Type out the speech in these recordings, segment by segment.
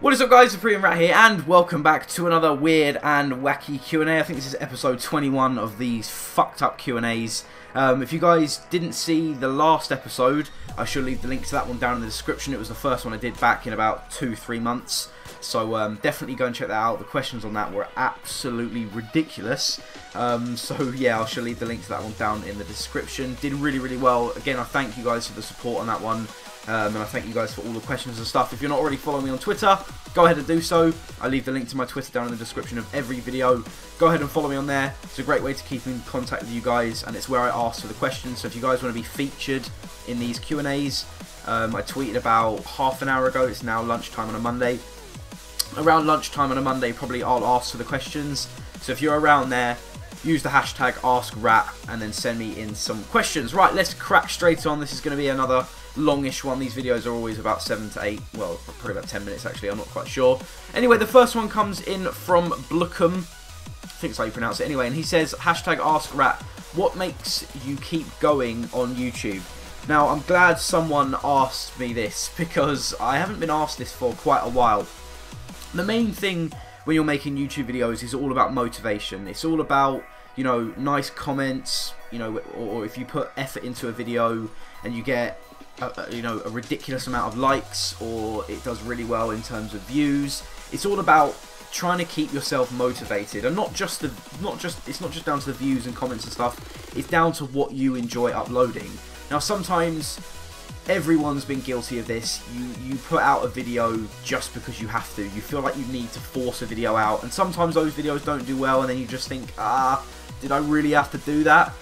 What is up, guys? ThePremiumRat here, and welcome back to another weird and wacky Q&A. I think this is episode 21 of these fucked up Q&As. If you guys didn't see the last episode, I should leave the link to that one down in the description. It was the first one I did back in about 2-3 months. So definitely go and check that out. The questions on that were absolutely ridiculous. So yeah, I shall leave the link to that one down in the description. Did really well. Again, I thank you guys for the support on that one. And I thank you guys for all the questions and stuff. If you're not already following me on Twitter, go ahead and do so. I leave the link to my Twitter down in the description of every video. Go ahead and follow me on there. It's a great way to keep in contact with you guys, and it's where I ask for the questions. So if you guys want to be featured in these Q&As, I tweeted about half an hour ago. It's now lunchtime on a Monday. Around lunchtime on a Monday, probably I'll ask for the questions. So if you're around there, use the hashtag AskRat and then send me in some questions. Right, let's crack straight on. This is going to be another longish one. These videos are always about 7 to 8, well, probably about 10 minutes actually, I'm not quite sure. Anyway, the first one comes in from Blookham, I think that's how you pronounce it anyway, and he says, hashtag AskRat, what makes you keep going on YouTube? Now, I'm glad someone asked me this, because I haven't been asked this for quite a while. The main thing when you're making YouTube videos is all about motivation. It's all about, you know, nice comments, you know, or if you put effort into a video and you get a ridiculous amount of likes, or it does really well in terms of views. It's all about trying to keep yourself motivated, and it's not just down to the views and comments and stuff. It's down to what you enjoy uploading. Now, sometimes everyone's been guilty of this. You put out a video just because you have to. You feel like you need to force a video out, and sometimes those videos don't do well, and then you just think, did I really have to do that?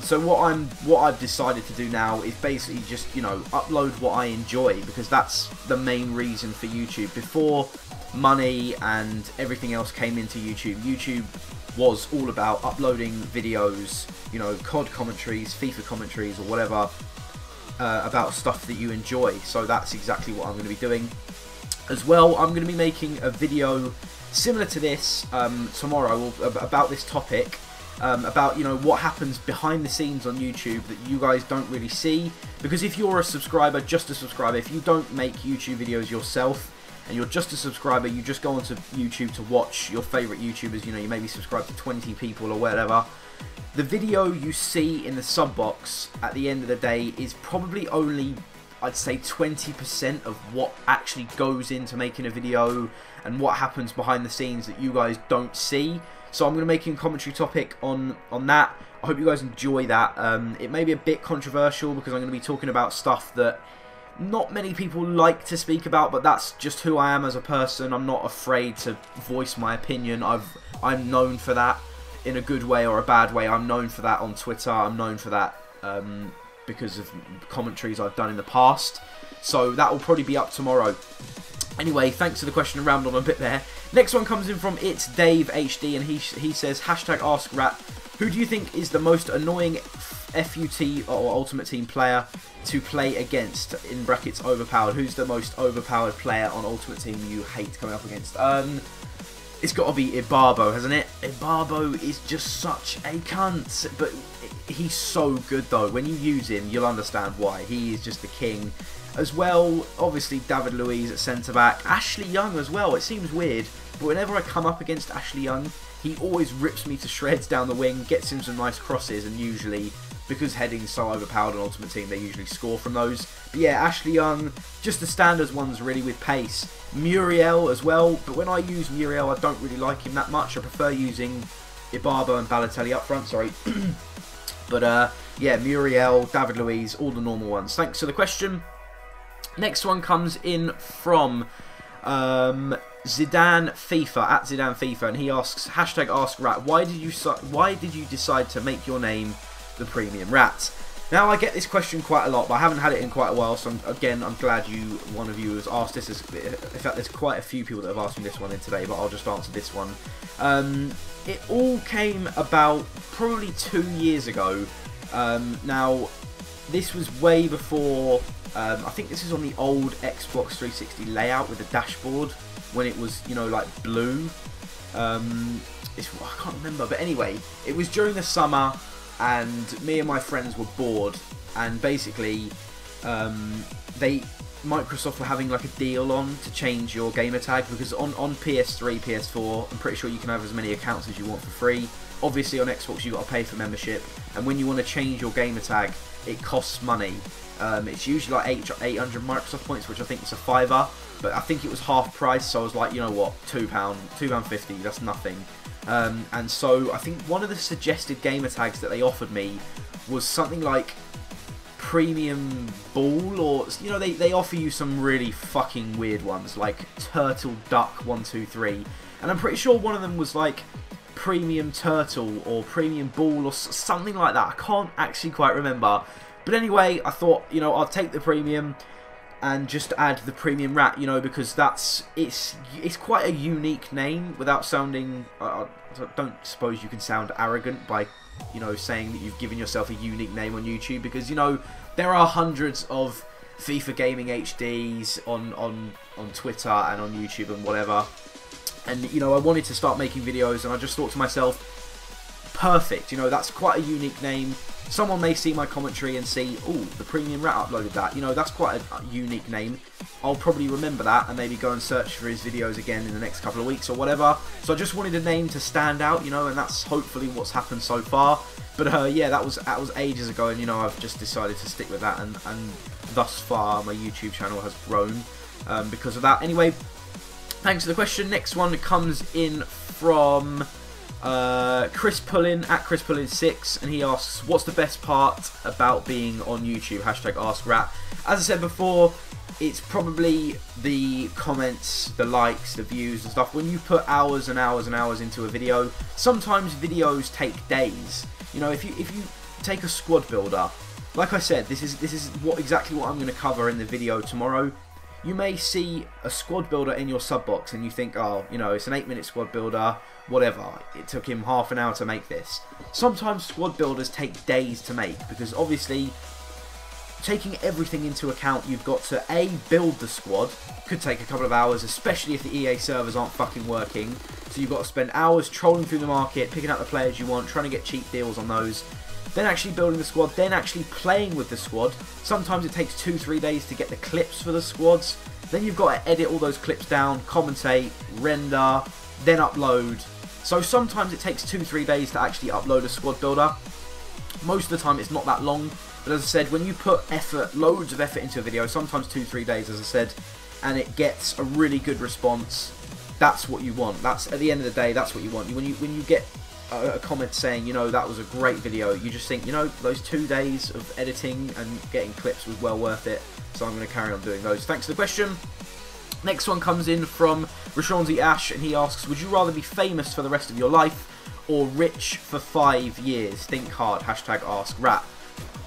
So what I've decided to do now is basically just, you know, upload what I enjoy, because that's the main reason for YouTube. Before money and everything else came into YouTube, YouTube was all about uploading videos, you know, COD commentaries, FIFA commentaries, or whatever, about stuff that you enjoy. So that's exactly what I'm going to be doing. As well, I'm going to be making a video similar to this tomorrow about this topic. About, you know, what happens behind the scenes on YouTube that you guys don't really see. Because if you're a subscriber, just a subscriber, if you don't make YouTube videos yourself and you're just a subscriber, you just go onto YouTube to watch your favourite YouTubers, you know, you maybe subscribe to 20 people or whatever, the video you see in the sub box at the end of the day is probably only, I'd say, 20% of what actually goes into making a video and what happens behind the scenes that you guys don't see. So I'm going to be making a commentary topic on that. I hope you guys enjoy that. It may be a bit controversial because I'm going to be talking about stuff that not many people like to speak about, but that's just who I am as a person. I'm not afraid to voice my opinion. I'm known for that in a good way or a bad way. I'm known for that on Twitter. I'm known for that because of commentaries I've done in the past. So that will probably be up tomorrow. Anyway, thanks for the question, and rambled on a bit there. Next one comes in from It's Dave HD, and he says, hashtag AskRat, who do you think is the most annoying FUT or Ultimate Team player to play against? In brackets, overpowered. Who's the most overpowered player on Ultimate Team you hate coming up against? It's got to be Ibarbo, hasn't it? Ibarbo is just such a cunt, but he's so good though. When you use him, you'll understand why. He is just the king. As well, obviously David Luiz at centre-back. Ashley Young as well. It seems weird, but whenever I come up against Ashley Young, he always rips me to shreds down the wing, gets him some nice crosses, and usually, because heading's so overpowered on Ultimate Team, they usually score from those. But yeah, Ashley Young, just the standards ones really with pace. Muriel as well, but when I use Muriel, I don't really like him that much. I prefer using Ibarbo and Balotelli up front, sorry. But yeah, Muriel, David Luiz, all the normal ones. Thanks for the question. Next one comes in from Zidane FIFA, at Zidane FIFA, and he asks, hashtag AskRat, why did you decide to make your name the Premium Rat? Now, I get this question quite a lot, but I haven't had it in quite a while, so I'm glad one of you has asked this. In fact, there's quite a few people that have asked me this one in today, but I'll just answer this one. It all came about probably 2 years ago. Now, this was way before, I think this is on the old Xbox 360 layout with the dashboard, when it was, you know, like blue. I can't remember, but anyway, it was during the summer, and me and my friends were bored, and basically, Microsoft were having like a deal on to change your gamer tag, because on PS3, PS4, I'm pretty sure you can have as many accounts as you want for free. Obviously on Xbox you've got to pay for membership, and when you want to change your gamer tag, it costs money. It's usually like 800 Microsoft points, which I think is a fiver, but I think it was half price, so I was like, you know what, £2.50, that's nothing. And so I think one of the suggested gamer tags that they offered me was something like Premium Ball, or, you know, they offer you some really fucking weird ones, like Turtle Duck 123, and I'm pretty sure one of them was like Premium Turtle or Premium Ball or something like that. I can't actually quite remember. But anyway, I thought, you know, I'll take the premium and just add the Premium Rat, you know, because it's quite a unique name without sounding, I don't suppose you can sound arrogant by, you know, saying that you've given yourself a unique name on YouTube, because, you know, there are hundreds of FIFA Gaming HDs on Twitter and on YouTube and whatever. And, you know, I wanted to start making videos, and I just thought to myself, perfect, you know, that's quite a unique name. Someone may see my commentary and see, oh, the Premium Rat uploaded that. You know, that's quite a unique name. I'll probably remember that and maybe go and search for his videos again in the next couple of weeks or whatever. So I just wanted a name to stand out, you know, and that's hopefully what's happened so far. But yeah, that was ages ago, and, you know, I've just decided to stick with that, and thus far my YouTube channel has grown because of that. Anyway, thanks for the question. Next one comes in from Chris Pullin, at Chris Pullin 6, and he asks, what's the best part about being on YouTube? Hashtag AskRat. As I said before, it's probably the comments, the likes, the views and stuff. When you put hours and hours and hours into a video, sometimes videos take days. You know, if you take a squad builder, like I said, this is exactly what I'm going to cover in the video tomorrow. You may see a squad builder in your sub box and you think, oh, you know, it's an 8-minute squad builder, whatever, it took him half an hour to make this. Sometimes squad builders take days to make, because obviously, taking everything into account, you've got to A, build the squad, could take a couple of hours, especially if the EA servers aren't fucking working, so you've got to spend hours trolling through the market, picking out the players you want, trying to get cheap deals on those, then actually building the squad, then actually playing with the squad. Sometimes it takes 2-3 days to get the clips for the squads, then you've got to edit all those clips down, commentate, render, then upload. So sometimes it takes 2-3 days to actually upload a squad builder. Most of the time it's not that long, but as I said, when you put effort, loads of effort into a video, sometimes 2-3 days as I said, and it gets a really good response, that's what you want. That's, at the end of the day, that's what you want. When you get a comment saying, you know, that was a great video, you just think, you know, those 2 days of editing and getting clips was well worth it, so I'm going to carry on doing those. Thanks for the question. Next one comes in from Rashawnzy Ash, and he asks, would you rather be famous for the rest of your life or rich for 5 years? Think hard. Hashtag AskRat.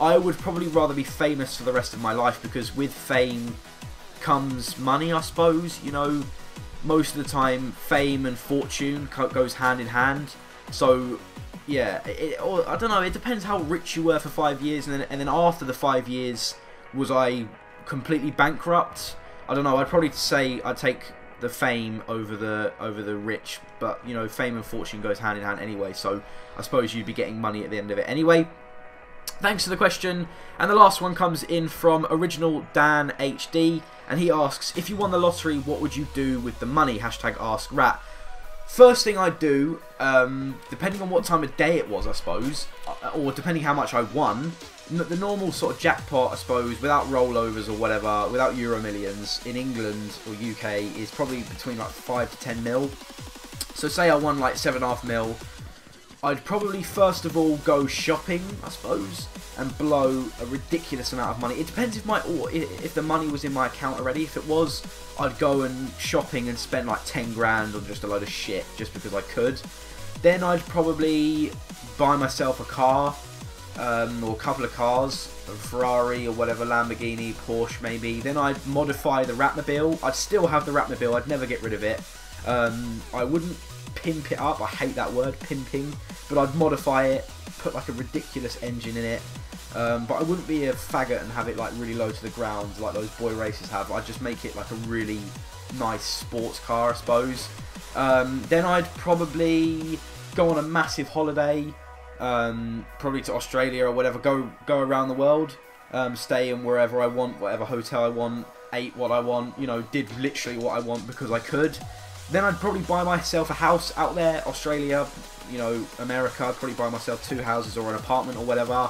I would probably rather be famous for the rest of my life, because with fame comes money, I suppose. You know, most of the time fame and fortune goes hand in hand. So yeah, I don't know, it depends how rich you were for 5 years, and then after the 5 years, was I completely bankrupt? I don't know, I'd probably say I'd take the fame over the rich, but, you know, fame and fortune goes hand in hand anyway, so I suppose you'd be getting money at the end of it anyway. Thanks for the question. And the last one comes in from Original Dan HD, and he asks, if you won the lottery, what would you do with the money? Hashtag AskRat. First thing I'd do, depending on what time of day it was, I suppose, or depending how much I won, the normal sort of jackpot, I suppose, without rollovers or whatever, without Euro Millions, in England or UK, is probably between like 5 to 10 mil. So say I won like 7.5 mil, I'd probably first of all go shopping, I suppose, and blow a ridiculous amount of money. It depends if the money was in my account already. If it was, I'd go and shopping and spend like 10 grand on just a load of shit, just because I could. Then I'd probably buy myself a car, or a couple of cars, a Ferrari or whatever, Lamborghini, Porsche maybe. Then I'd modify the Ratmobile. I'd still have the Ratmobile, I'd never get rid of it. I wouldn't pimp it up, I hate that word, pimping, but I'd modify it, put like a ridiculous engine in it, but I wouldn't be a faggot and have it like really low to the ground like those boy races have. I'd just make it like a really nice sports car, I suppose. Then I'd probably go on a massive holiday, probably to Australia or whatever, go around the world, stay in wherever I want, whatever hotel I want, ate what I want, you know, did literally what I want because I could. Then I'd probably buy myself a house out there, Australia, you know, America. I'd probably buy myself 2 houses or an apartment or whatever.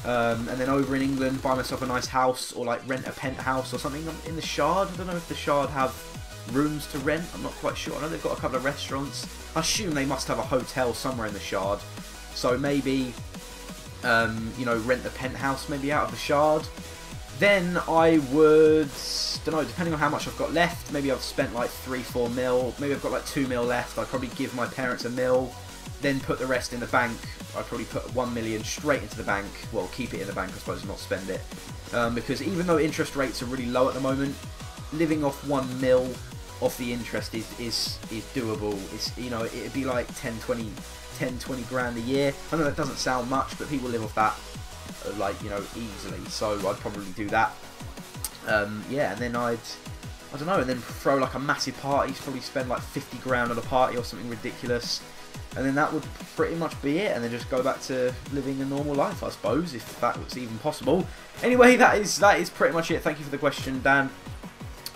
And then over in England, buy myself a nice house or like rent a penthouse or something in the Shard. I don't know if the Shard have rooms to rent. I'm not quite sure. I know they've got a couple of restaurants. I assume they must have a hotel somewhere in the Shard. So maybe, you know, rent the penthouse maybe out of the Shard. Then I would, don't know, depending on how much I've got left, maybe I've spent like 3-4 mil, maybe I've got like 2 mil left, I'd probably give my parents 1 mil, then put the rest in the bank. I'd probably put 1 million straight into the bank, well, keep it in the bank I suppose, not spend it, because even though interest rates are really low at the moment, living off 1 mil off the interest is doable. It's, you know, it'd be like 10-20 grand a year. I know that doesn't sound much, but people live off that like, you know, easily, so I'd probably do that. Yeah, and then I don't know, and then throw like a massive party, probably spend like 50 grand on a party or something ridiculous, and then that would pretty much be it, and then just go back to living a normal life, I suppose, if that was even possible. Anyway, that is pretty much it. Thank you for the question, Dan.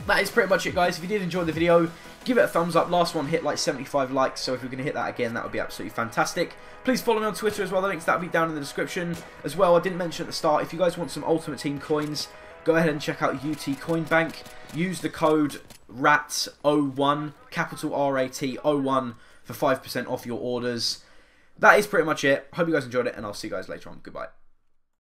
That is pretty much it, guys. If you did enjoy the video, give it a thumbs up. Last one hit like 75 likes, so if we're going to hit that again, that would be absolutely fantastic. Please follow me on Twitter as well. The links that will be down in the description. As well, I didn't mention at the start, if you guys want some Ultimate Team coins, go ahead and check out UT Coin Bank. Use the code RAT01, capital RAT01, for 5% off your orders. That is pretty much it. Hope you guys enjoyed it, and I'll see you guys later on. Goodbye.